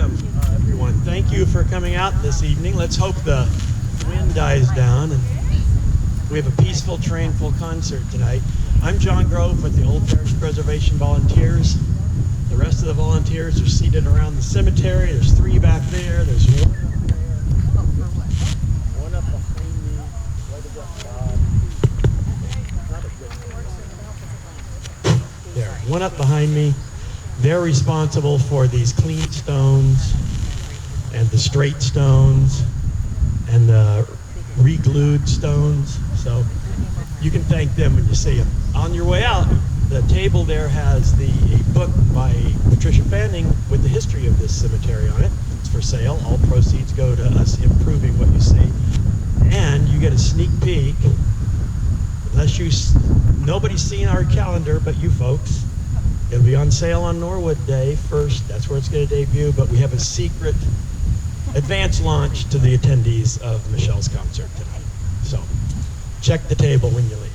welcome, everyone. Thank you for coming out this evening. Let's hope the wind dies down and we have a peaceful, trainful concert tonight. I'm John Grove with the Old Parish Preservation Volunteers. The rest of the volunteers are seated around the cemetery. There's 3 back there. There's one up there. One up behind me. Right above there. One up behind me. They're responsible for these clean stones and the straight stones and the re-glued stones. So you can thank them when you see them. On your way out, the table there has a book by Patricia Fanning with the history of this cemetery on it. It's for sale. All proceeds go to us improving what you see. And you get a sneak peek. Nobody's seen our calendar but you folks. It'll be on sale on Norwood Day first. That's where it's going to debut. But we have a secret advance launch to the attendees of Michelle's concert tonight. So check the table when you leave.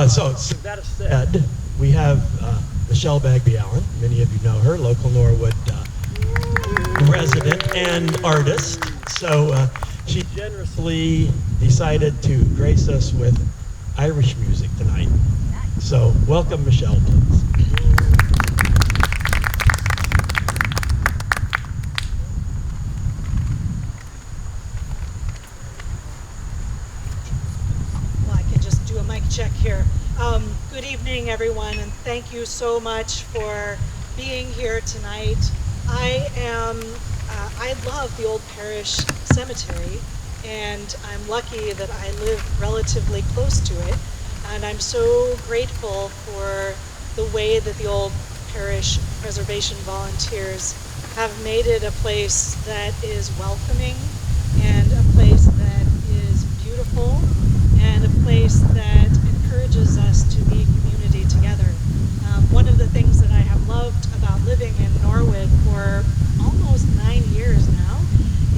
So that said, we have Michelle Bagby Allen. Many of you know her, local Norwood resident and artist. So she generously decided to grace us with Irish music tonight. So welcome, Michelle, please. Check here. Good evening, everyone, and thank you so much for being here tonight. I love the Old Parish Cemetery, and I'm lucky that I live relatively close to it, and I'm so grateful for the way that the Old Parish Preservation Volunteers have made it a place that is welcoming, and a place that is beautiful, and a place that encourages us to be community together. One of the things that I have loved about living in Norwood for almost 9 years now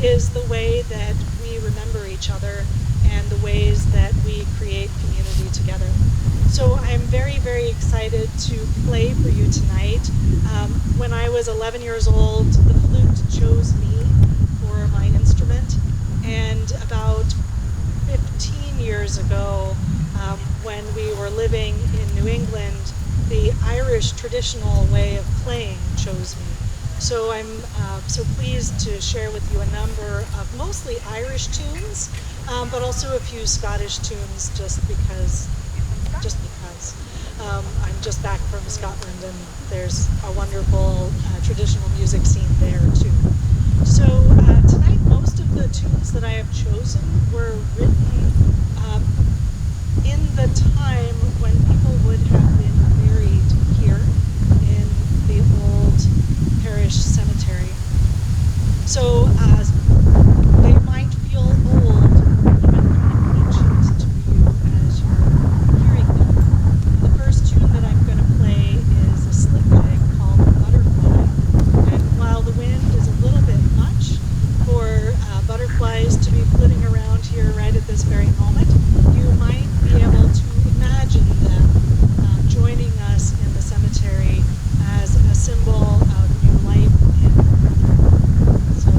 is the way that we remember each other and the ways that we create community together. So I'm very, very excited to play for you tonight. When I was 11 years old, the flute chose me for my instrument, and about 15 years ago, when we were living in New England, the Irish traditional way of playing chose me. So I'm so pleased to share with you a number of mostly Irish tunes, but also a few Scottish tunes just because. I'm just back from Scotland, and there's a wonderful traditional music scene there too. So tonight, most of the tunes that I have chosen were written in the time when people would have been buried here in the old parish cemetery. So they might feel old, even ancient to you as you're hearing them. The first tune that I'm going to play is a slip jig called Butterfly. And while the wind is a little bit much for butterflies to be flitting around here right at this very moment, you might be able to imagine them joining us in the cemetery as a symbol of new life. So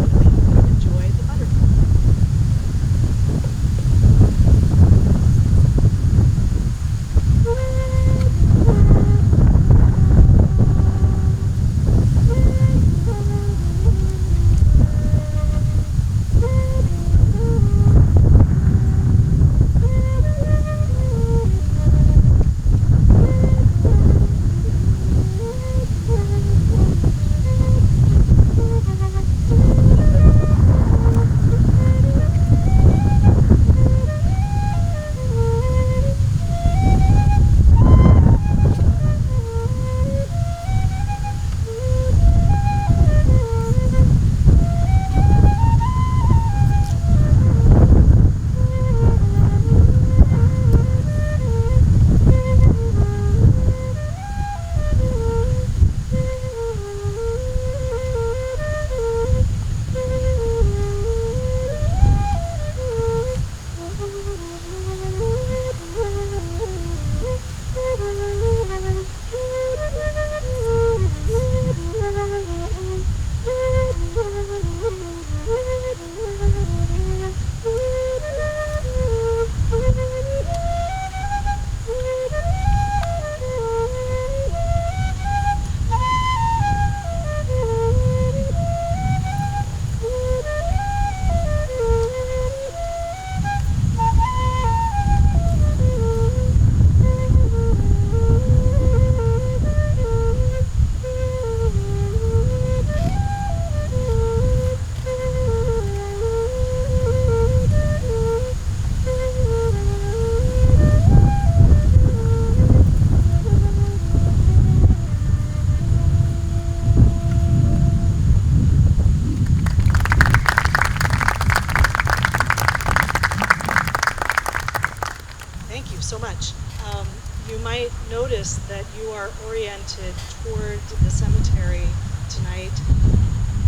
that you are oriented toward the cemetery tonight,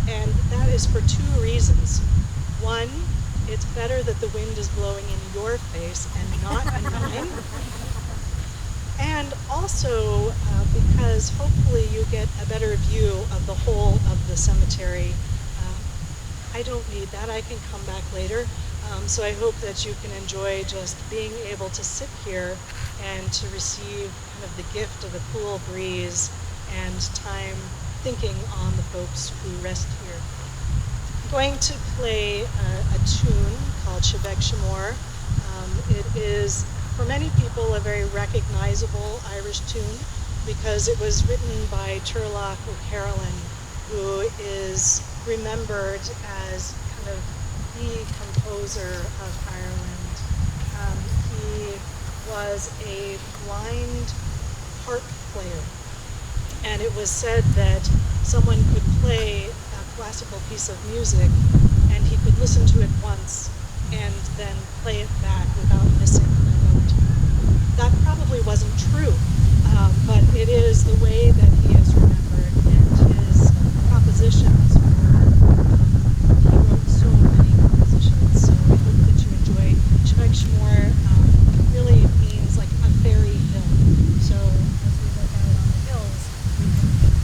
and that is for two reasons. One, it's better that the wind is blowing in your face and not in mine. And also because hopefully you get a better view of the whole of the cemetery. I don't need that, I can come back later. So I hope that you can enjoy just being able to sit here and to receive kind of the gift of the cool breeze and time thinking on the folks who rest here. I'm going to play a tune called Shebeg Shemor. It is, for many people, a very recognizable Irish tune because it was written by Turlough O'Carolan, who is remembered as kind of the composer of Ireland. He was a blind harp player, and it was said that someone could play a classical piece of music and he could listen to it once and then play it back without missing a note. That probably wasn't true, but it is the way that he is remembered, and his compositions he wrote so many compositions, so I hope that you enjoy. Shebeg Shemor really means like a fairy hill, so as we look out on the hills, we can think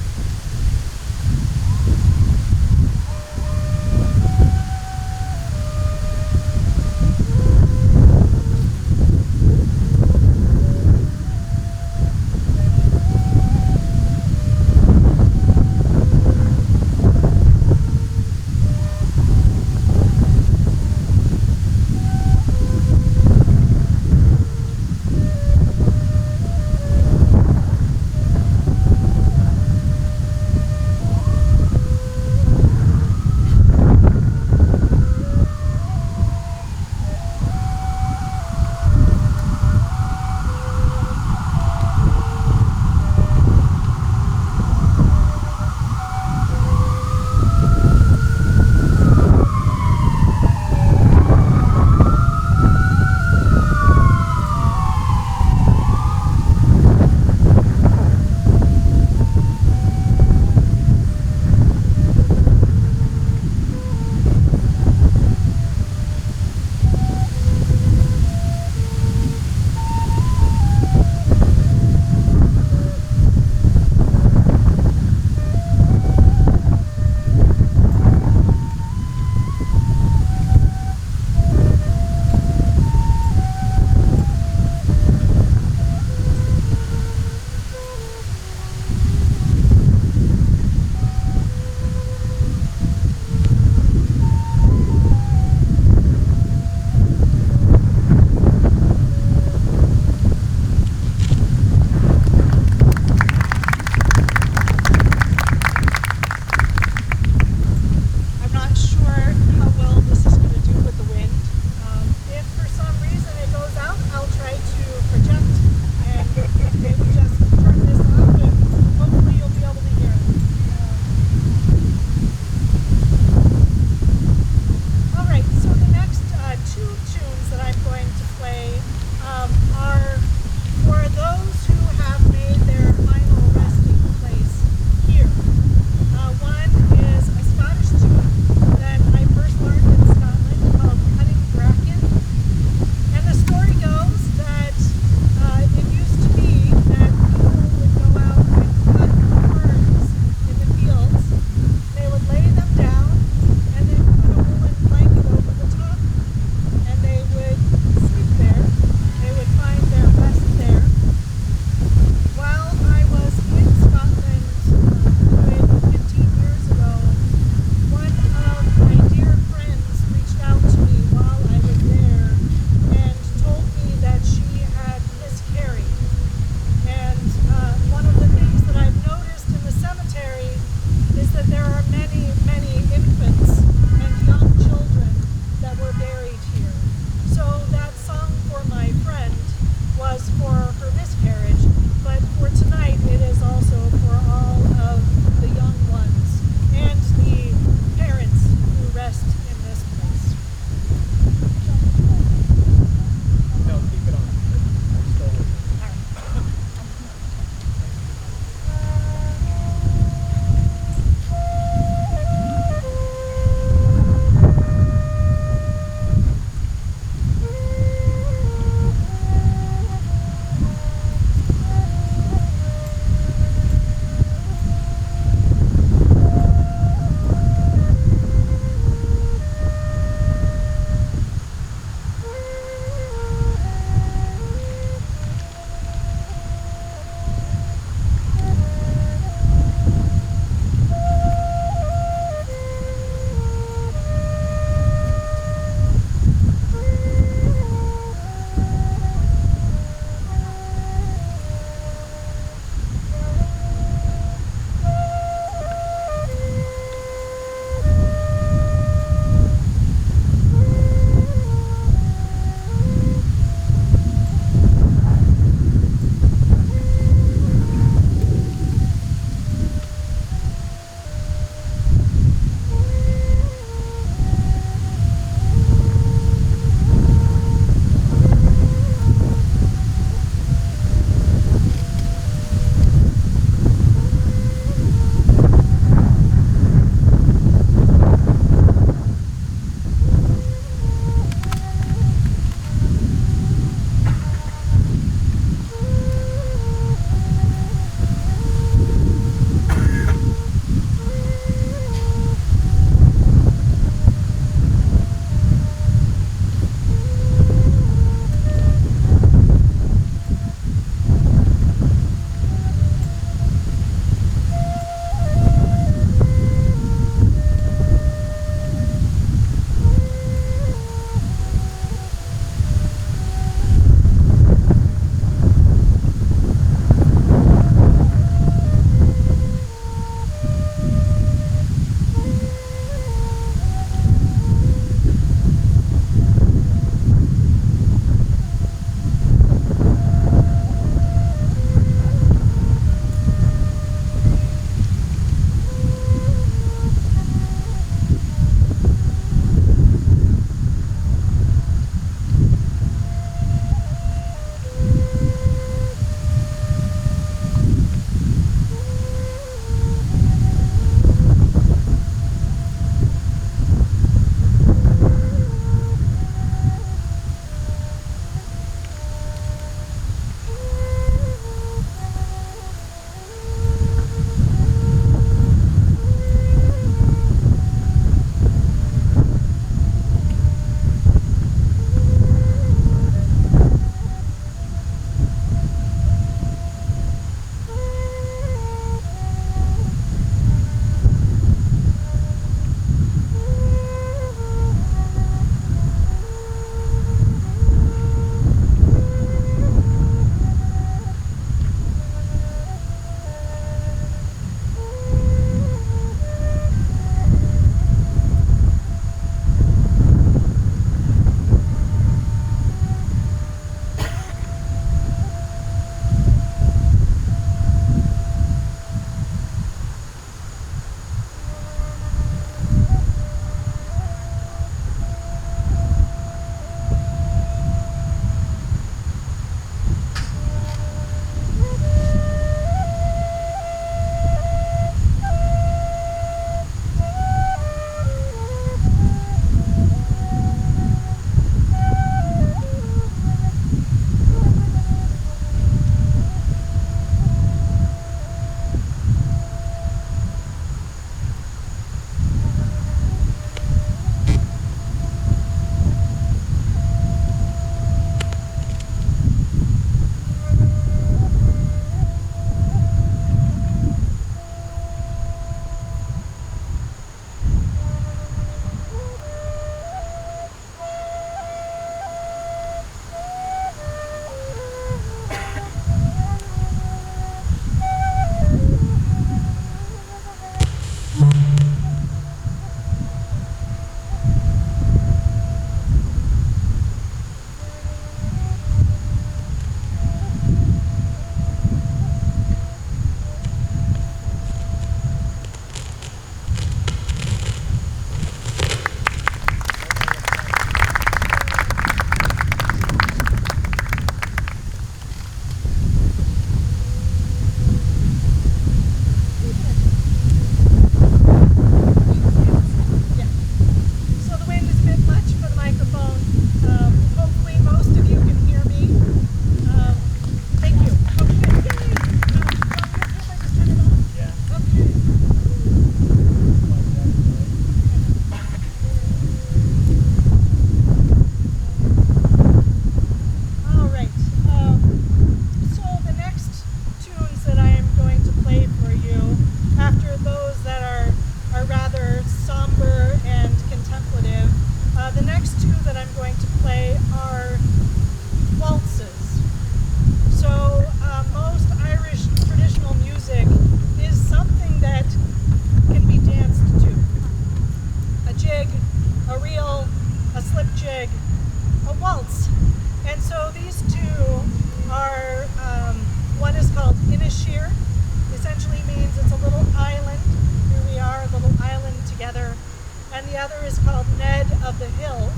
the other is called Ned of the Hill,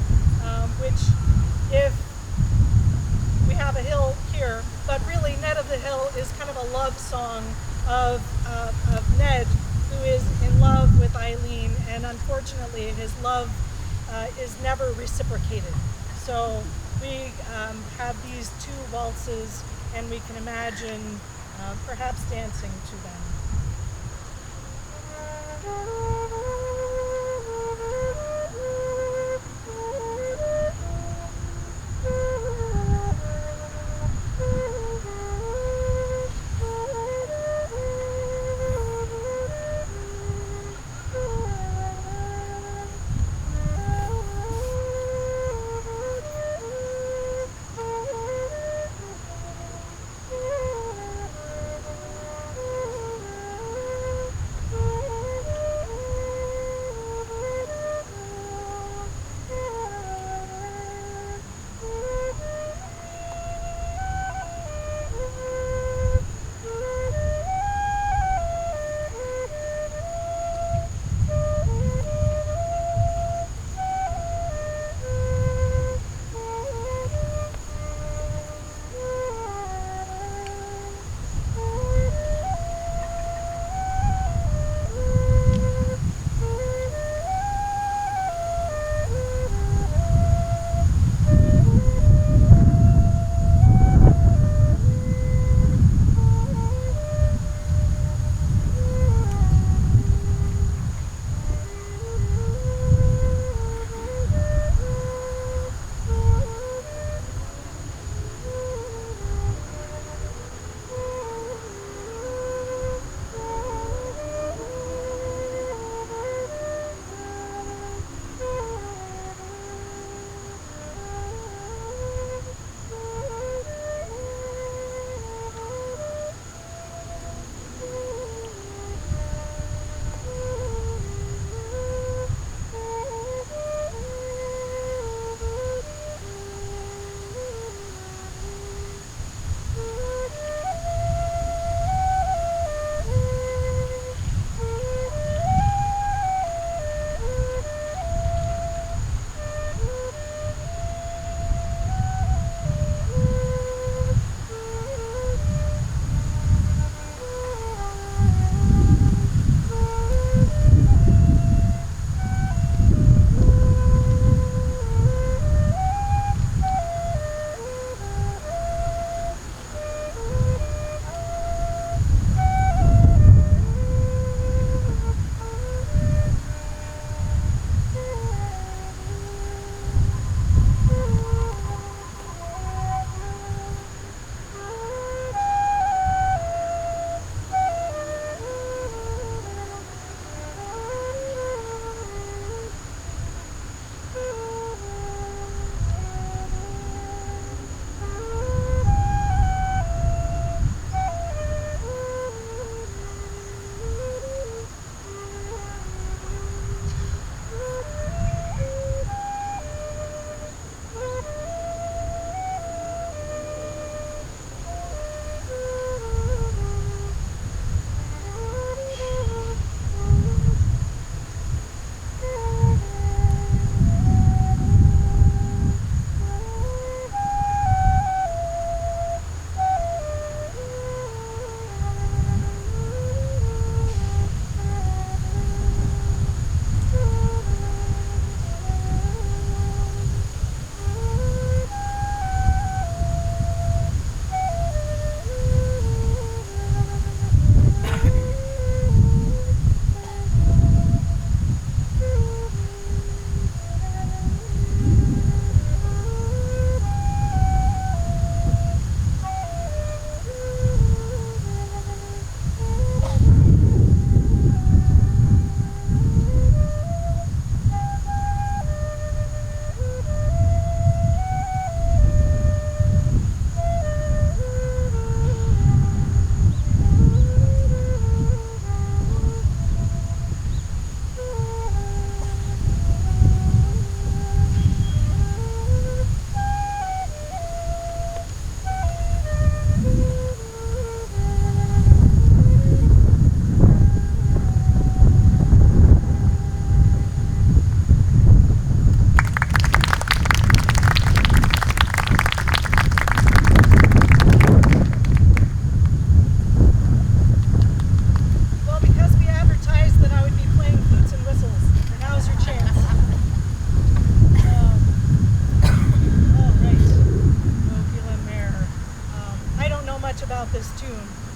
which if we have a hill here, but really Ned of the Hill is kind of a love song of Ned, who is in love with Eileen, and unfortunately his love is never reciprocated. So we have these two waltzes, and we can imagine perhaps dancing to them.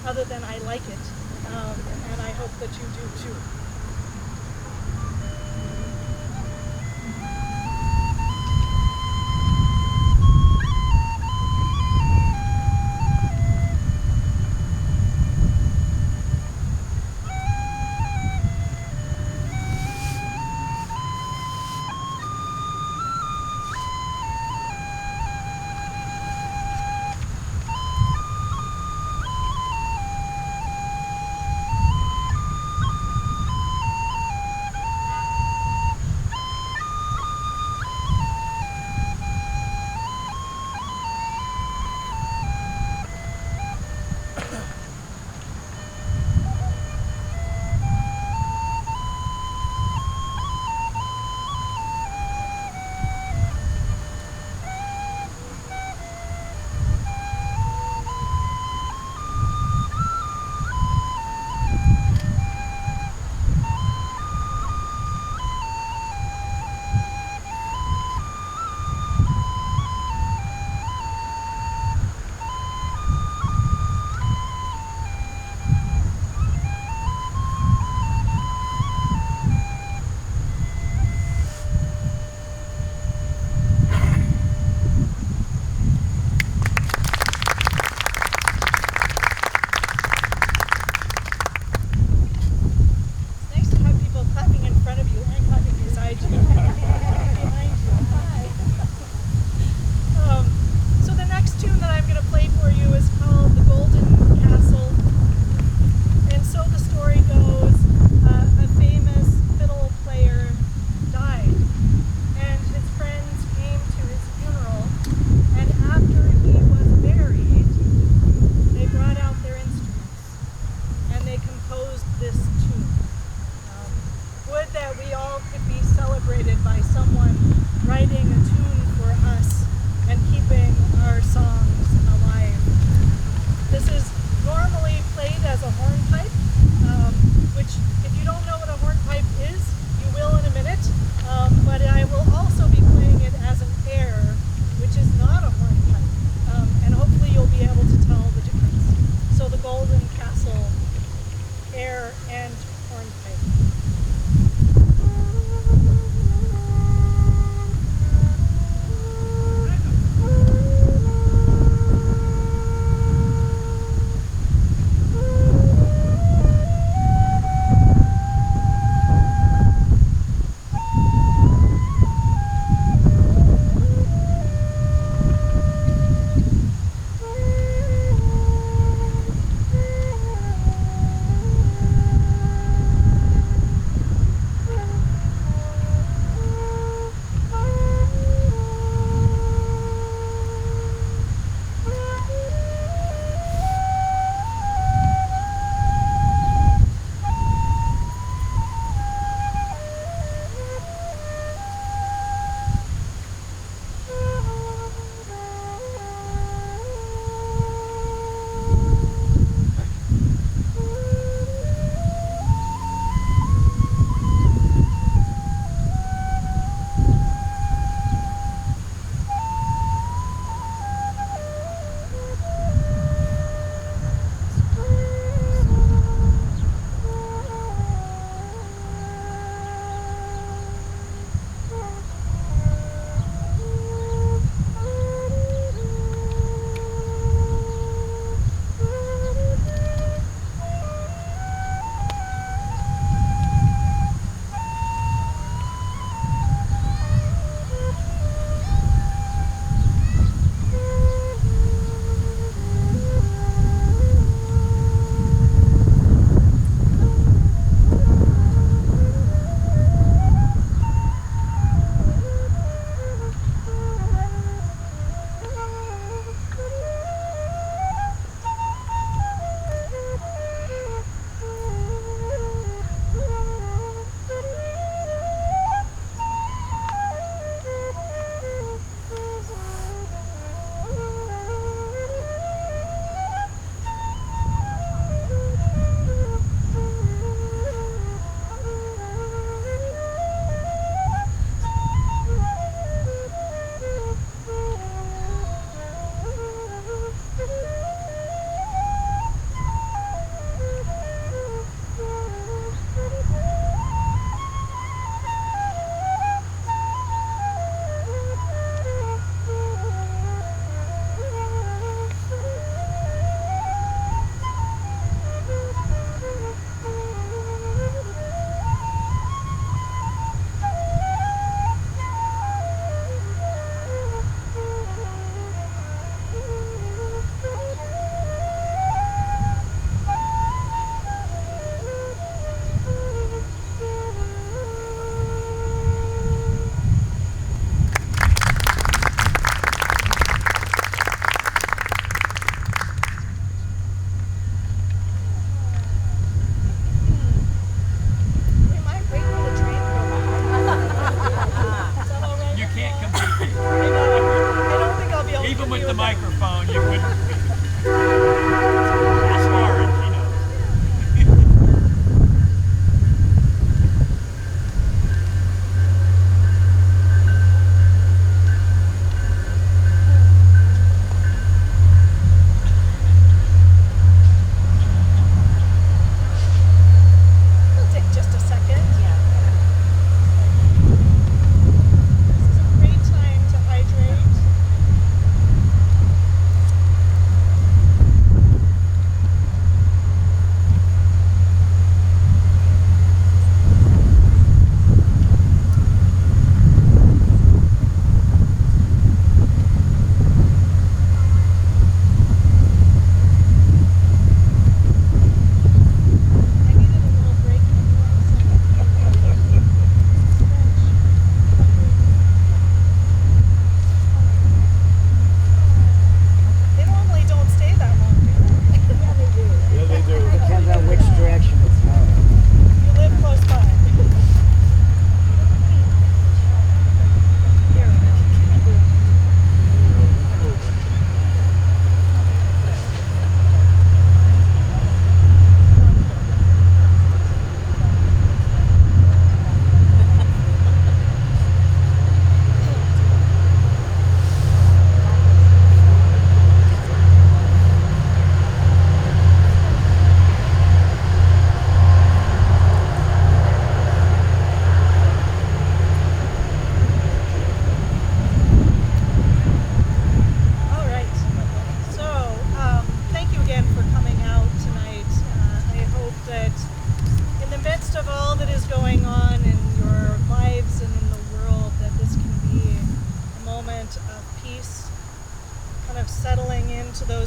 other than I like it, and I hope that you do too.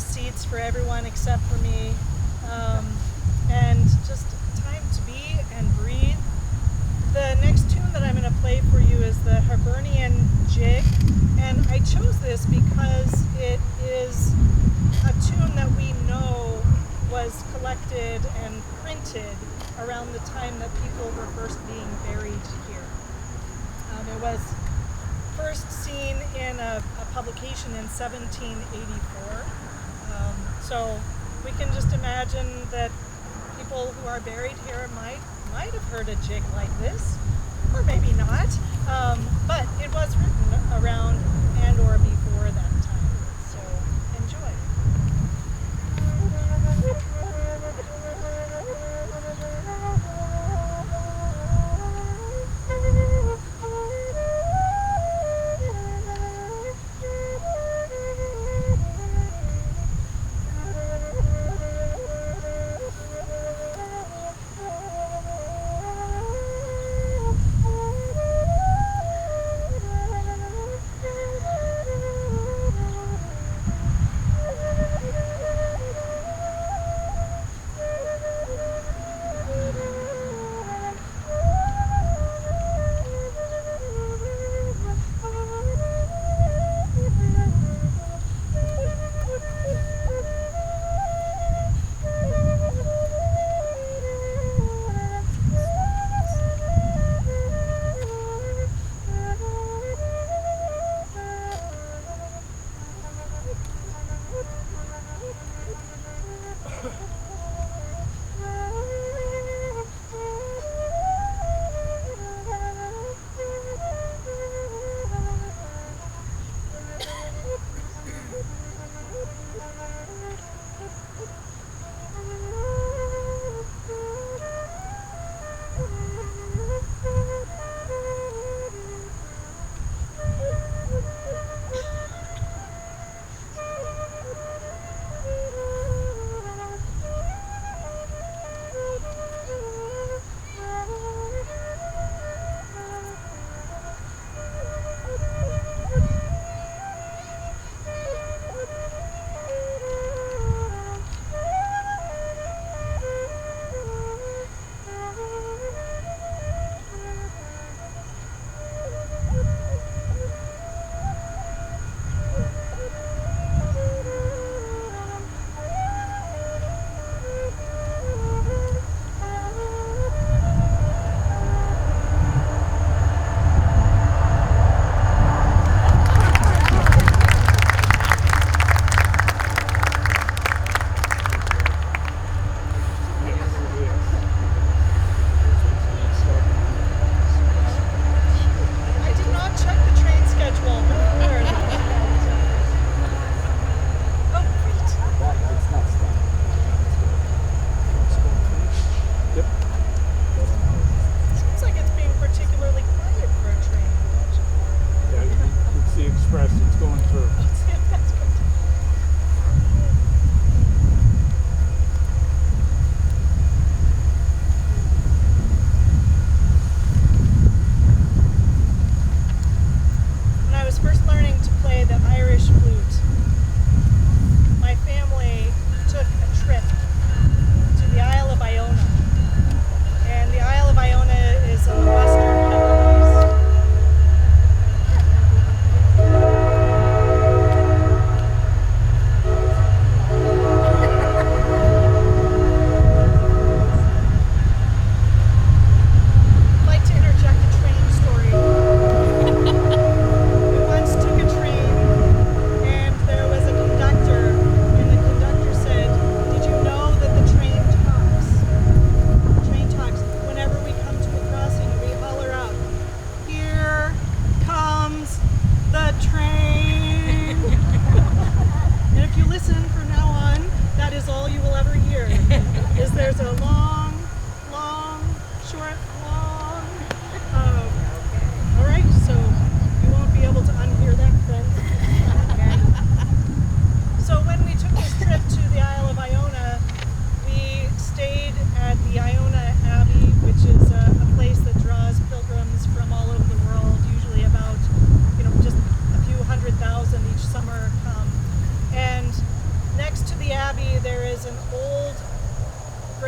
seats for everyone except for me, and just time to be and breathe. The next tune that I'm going to play for you is the Hibernian Jig, and I chose this because it is a tune that we know was collected and printed around the time that people were first being buried here. It was first seen in a publication in 1784. So we can just imagine that people who are buried here might have heard a jig like this, or maybe not. But it was written around and or before that time. So enjoy.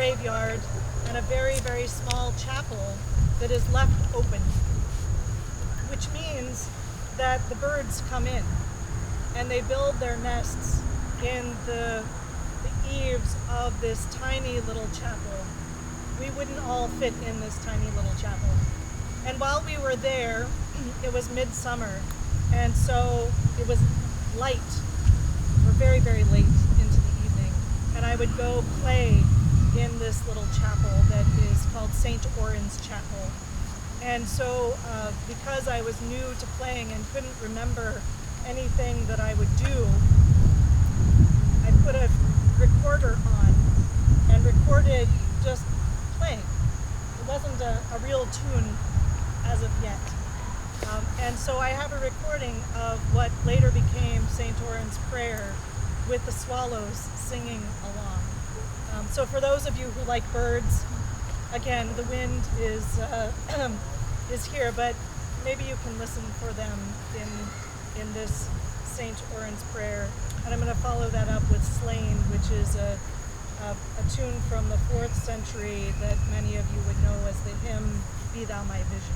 graveyard and a very, very small chapel that is left open, which means that the birds come in and they build their nests in the eaves of this tiny little chapel. We wouldn't all fit in this tiny little chapel. And while we were there, it was midsummer, and so it was light, or very, very late into the evening, and I would go play in this little chapel that is called St. Oran's Chapel. And so because I was new to playing and couldn't remember anything that I would do, I put a recorder on and recorded just playing. It wasn't a real tune as of yet. And so I have a recording of what later became St. Oran's Prayer with the swallows singing along. So for those of you who like birds, again, the wind is here, but maybe you can listen for them in this St. Oran's Prayer. And I'm going to follow that up with Slain, which is a tune from the 4th century that many of you would know as the hymn, Be Thou My Vision.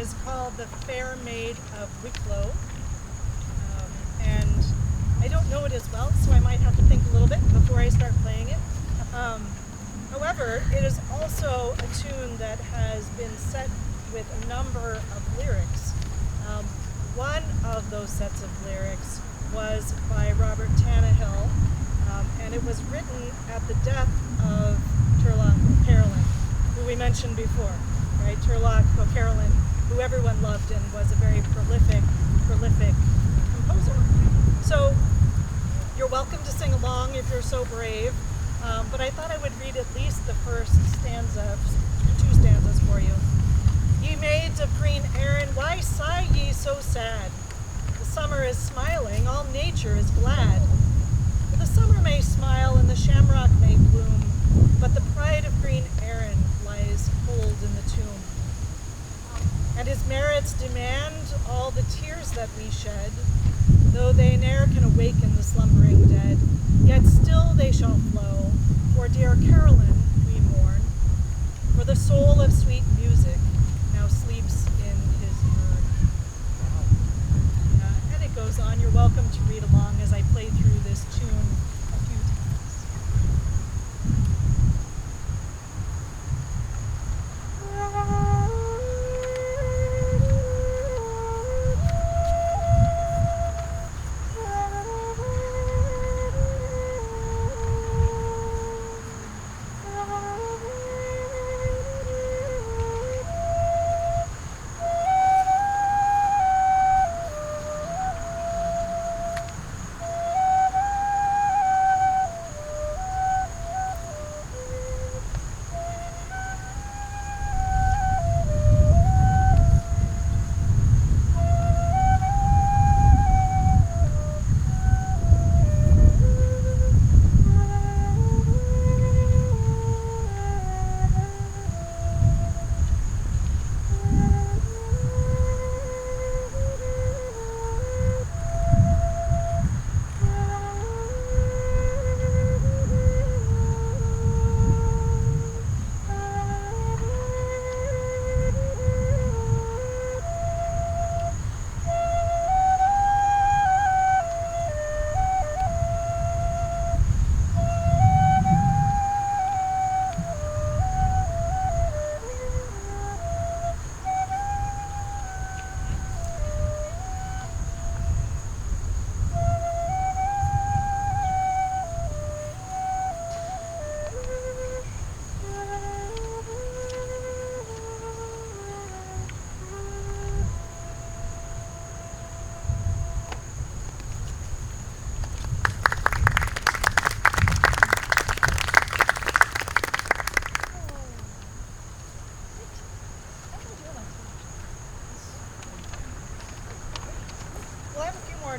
is called The Fair Maid of Wicklow. And I don't know it as well, so I might have to think a little bit before I start playing it. However, it is also a tune that has been set with a number of lyrics. One of those sets of lyrics was by Robert Tannehill, and it was written at the death of Turlough O'Carolan, who we mentioned before, right? Turlough O'Carolan, who everyone loved and was a very prolific composer. So you're welcome to sing along if you're so brave, but I thought I would read at least the first stanza, 2 stanzas for you. Ye maids of green Erin, why sigh ye so sad? The summer is smiling, all nature is glad. The summer may smile and the shamrock may bloom, but the pride of green Erin lies cold in the tomb. And his merits demand all the tears that we shed, though they ne'er can awaken the slumbering dead, yet still they shall flow, for dear Carolan we mourn, for the soul of sweet music now sleeps in his urn. And it goes on. You're welcome to read along as I play through this tune a few times.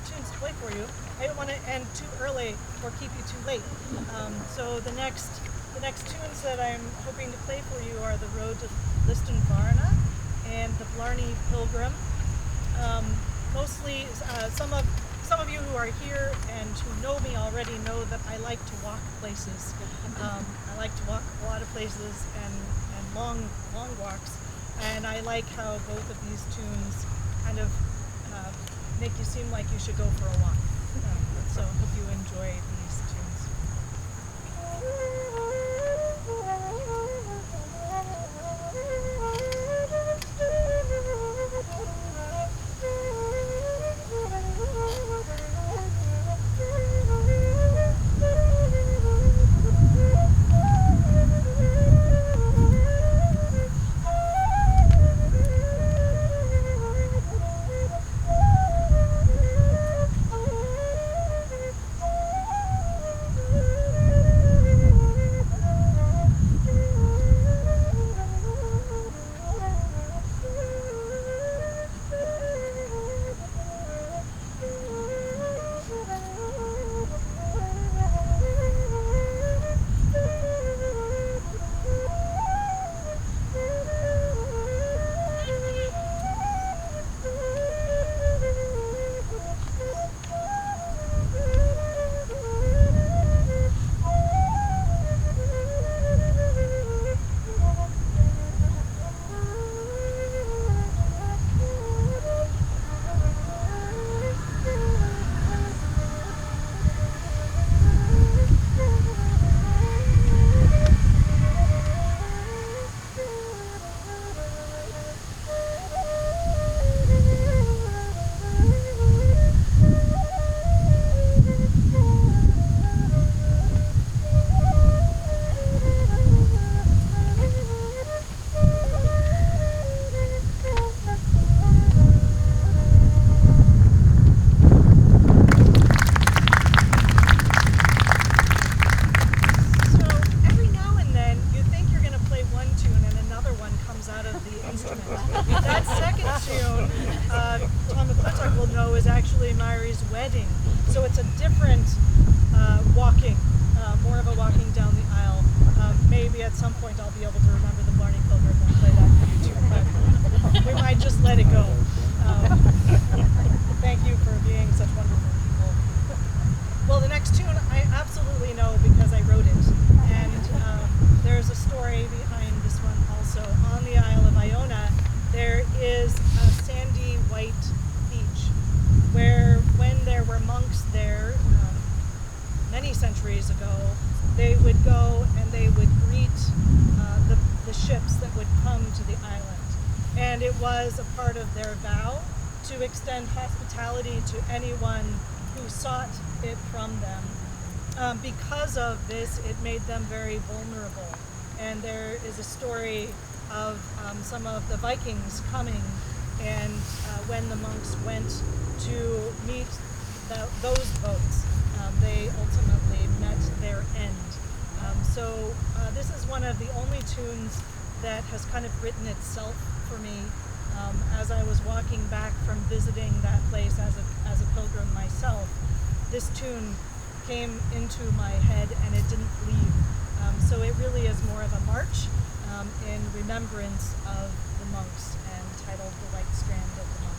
Tunes to play for you. I don't want to end too early or keep you too late. So the next tunes that I'm hoping to play for you are the Road to Liston Varna and the Blarney Pilgrim. Mostly, some of you who are here and who know me already know that I like to walk places. I like to walk a lot of places and long walks, and I like how both of these tunes kind of make you seem like you should go for a walk. So I hope you enjoy these tunes. instrument. That second tune, Tom McClintock will know, is actually Myri's Wedding. So it's a different walking, more of a walking down the aisle. Maybe at some point I'll be able to remember the Blarney Pilgrim and play that for you too, but we might just let it go. Thank you for being such wonderful people. Well, the next tune I absolutely know because I wrote it, and there's a story behind this one also. On the Isle of Iona, there is a sandy white beach where when there were monks there many centuries ago, they would go and they would greet the ships that would come to the island. And it was a part of their vow to extend hospitality to anyone who sought it from them. Because of this, it made them very vulnerable. And there is a story of some of the Vikings coming, and when the monks went to meet those boats, they ultimately met their end. So this is one of the only tunes that has kind of written itself for me. As I was walking back from visiting that place as a pilgrim myself, this tune came into my head and it didn't leave. So it really is more of a march in remembrance of the monks, and titled The White Strand of the Monks.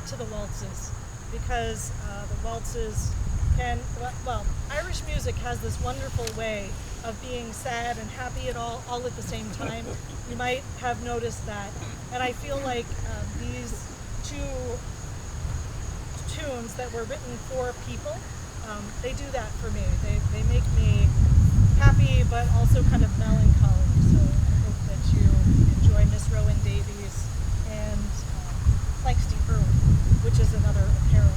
To the waltzes, because the waltzes can, well, Irish music has this wonderful way of being sad and happy all at the same time. You might have noticed that, and I feel like these two tunes that were written for people, they do that for me. They make me happy, but also kind of melancholy. So I hope that you enjoy Miss Rowan Davies and Planxty Earl, which is another apparel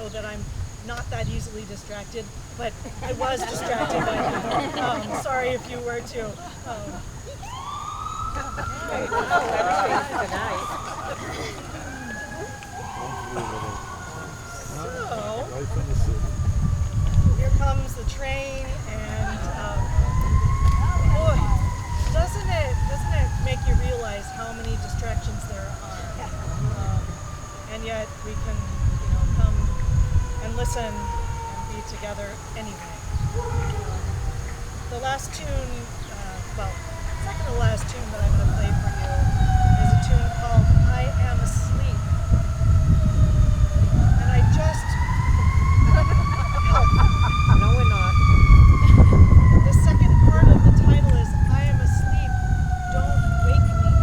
know that I'm not that easily distracted, but I was distracted by that. Sorry if you were too. So, here comes the train, and boy, doesn't it make you realize how many distractions there are? And yet we can, come and listen and be together anyway. The last tune, second to last tune that I'm going to play for you is a tune called "I Am Asleep," and I just no, we're not. The second part of the title is "I am asleep, don't wake me."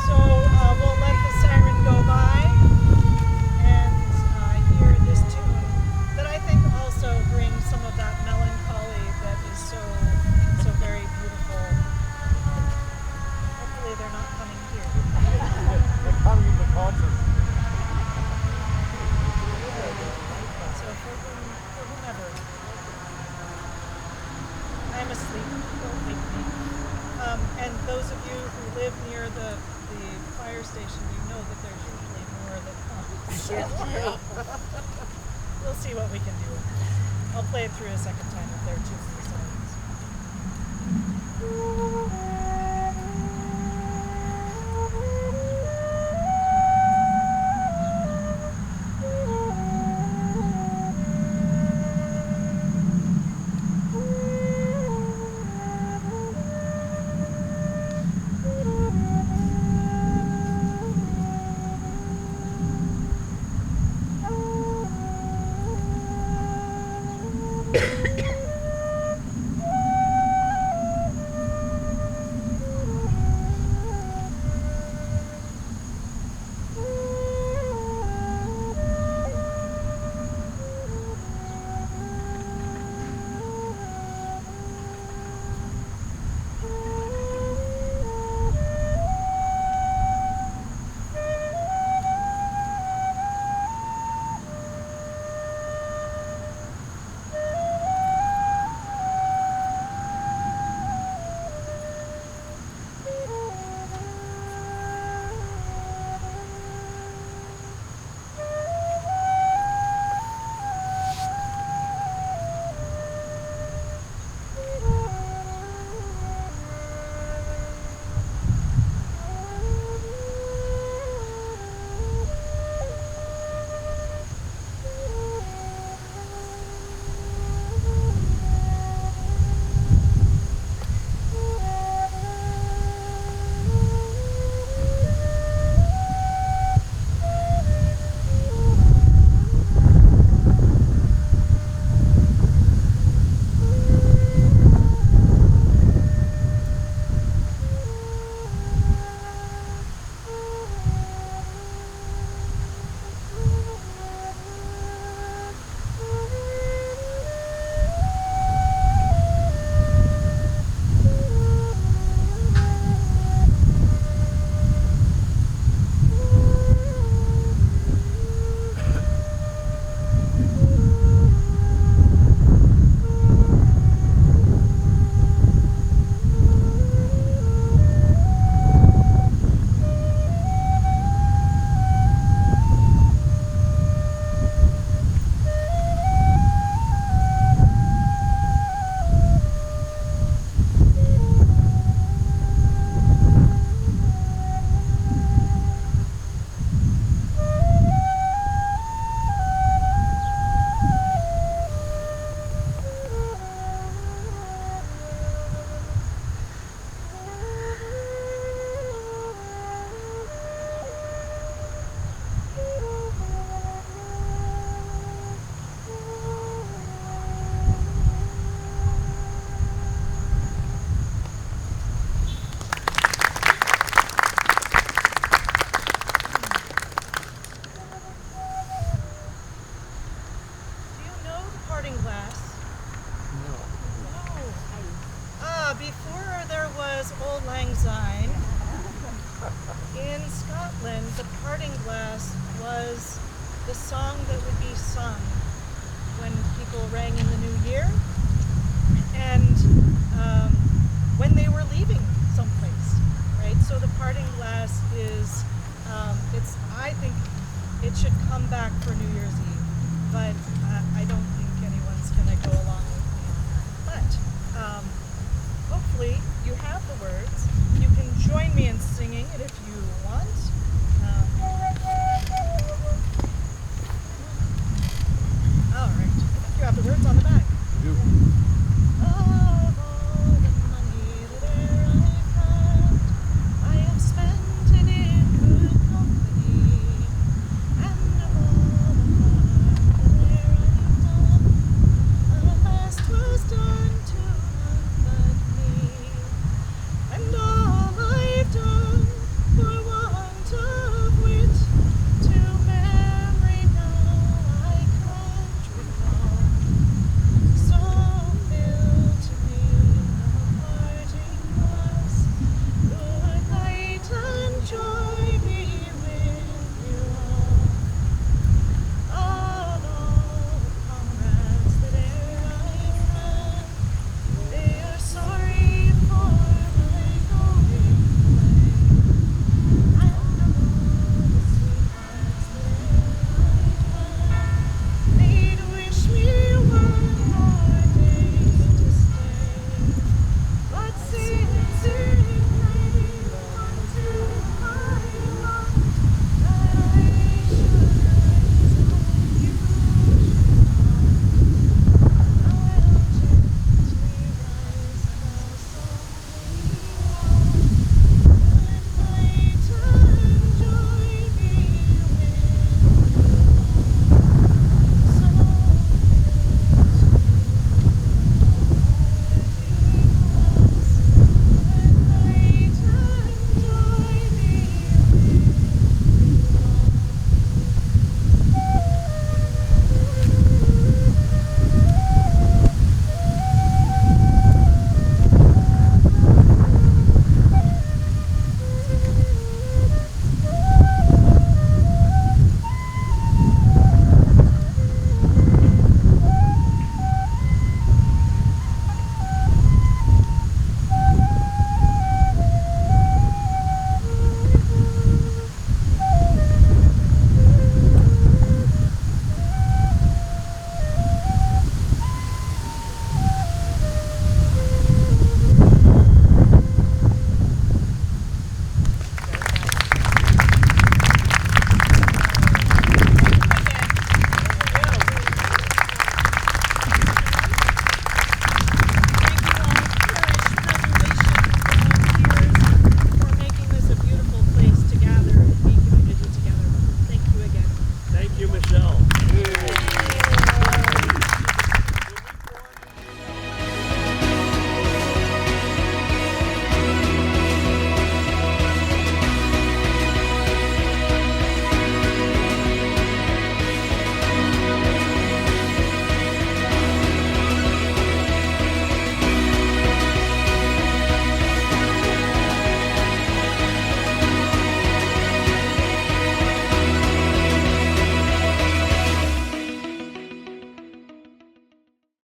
So we'll let the siren go by and hear this tune that I think also brings some of that melancholy that is so very beautiful. Hopefully they're not coming here. They're coming in the concert. So for whomever, I'm asleep, don't wake me. And those of you who live near the fire station, you know that there's usually more that comes. We'll see what we can do. I'll play it through a second time if there are too many songs. In Scotland, the parting glass was the song that would be sung when people rang in the new year and when they were leaving someplace, right? So the parting glass is, I think it should come back for New Year's Eve, but I don't think anyone's going to go along with me on that. But hopefully you have the words. You can join me in singing it if you want. All right. I think you have the words on the back. You do.